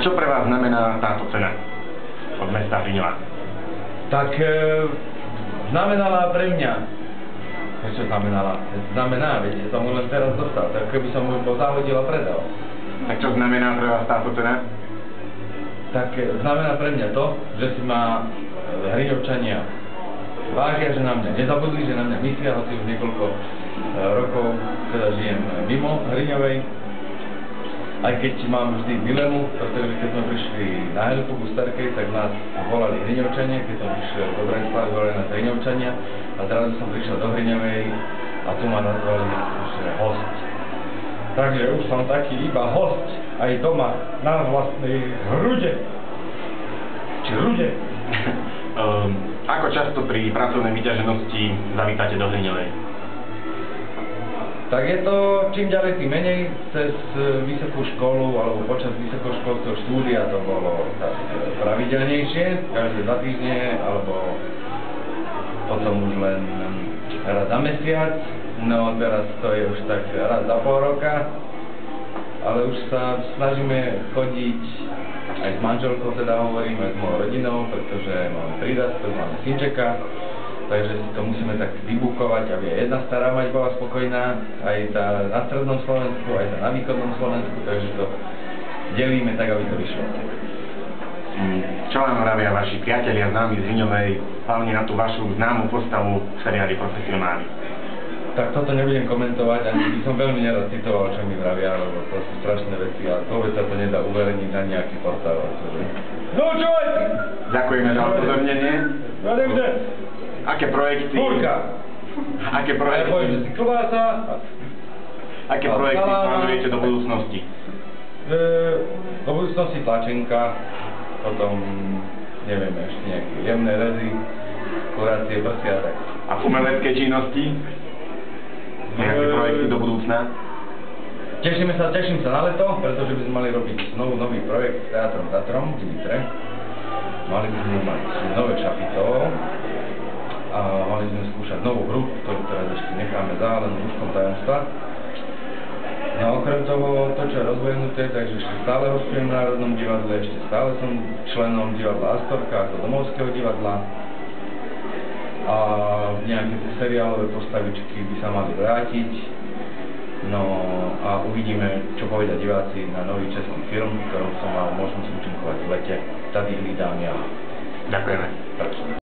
Čo pre vás znamená táto cena od mesta Hriňova? Tak znamenala pre mňa. Čo znamenala? Znamená, viete, som mu len teraz dostal, tak keby som mu zahodil a predal. Tak čo znamená pre vás táto cena? Tak znamená pre mňa to, že si ma Hriňovčania vážia, že na mňa nezabudli, že na mňa myslia, hoci už niekoľko rokov teda žijem mimo Hriňovej. Aj keď mám vždy dilemu, pretože keď sme prišli na Helku ku Starkej, tak nás volali Hriňovčania, keď som prišiel do Bratislavy, volali nás Hriňovčania, a teraz som prišiel do Hriňovej a tu ma nazvali host. Takže už som taký iba host aj doma na vlastnej hrude. Či hrude. Ako často pri pracovnej vyťaženosti zavítate do Hriňovej? Tak je to čím ďalej tým menej. Cez vysokú školu alebo počas vysokoškolského štúdia to bolo tak pravidelnejšie, každé 2 týždne alebo potom už len raz za mesiac. No teraz to je už tak raz za pol roka, ale už sa snažíme chodiť aj s manželkou, teda hovorím, aj s mojou rodinou, pretože máme prírastok, máme synčeka. Takže si to musíme tak vybukovať, aby aj jedna stará mať bola spokojná, aj tá na strednom Slovensku, aj tá na východnom Slovensku, takže to delíme tak, aby to vyšlo. Čo vám vravia vaši priatelia známi z Hriňovej, hlavne na tú vašu známu postavu v seriáli Profesionáli? Tak toto nebudem komentovať, ani by som veľmi nerad citoval, čo mi vravia, lebo to sú strašné veci a vôbec sa to nedá uverejniť na nejaký portál. No čo aj? Ďakujeme za upozornenie. No nebude. Aké projekty... Fúrka! Aké projekty... Ja poviem, že si klobása... Aké projekty plánujete do budúcnosti? Do budúcnosti tlačenka, potom, neviem, ešte nejaké jemné rezy, kurácie, prsia a tak. A umelecké činnosti? Nejaké projekty do budúcna? Teším sa na leto, pretože by sme mali robiť nový projekt s Teatrom Tatrom v Dimitre. Mali by sme mať nové šapito. A mali sme skúšať novú hru, ktorú teraz ešte necháme záhľadom úzkom tajomstva. No okrem toho, to čo je rozbehnuté, takže ešte stále hostujem v Národnom divadle, ešte stále som členom divadla Astorka ako domovského divadla. A nejaké tie seriálové postavičky by sa mali vrátiť. No a uvidíme, čo povedia diváci na nový český film, v ktorom som mal možnosť účinkovať v lete. Tady hľadám ja. Ďakujeme.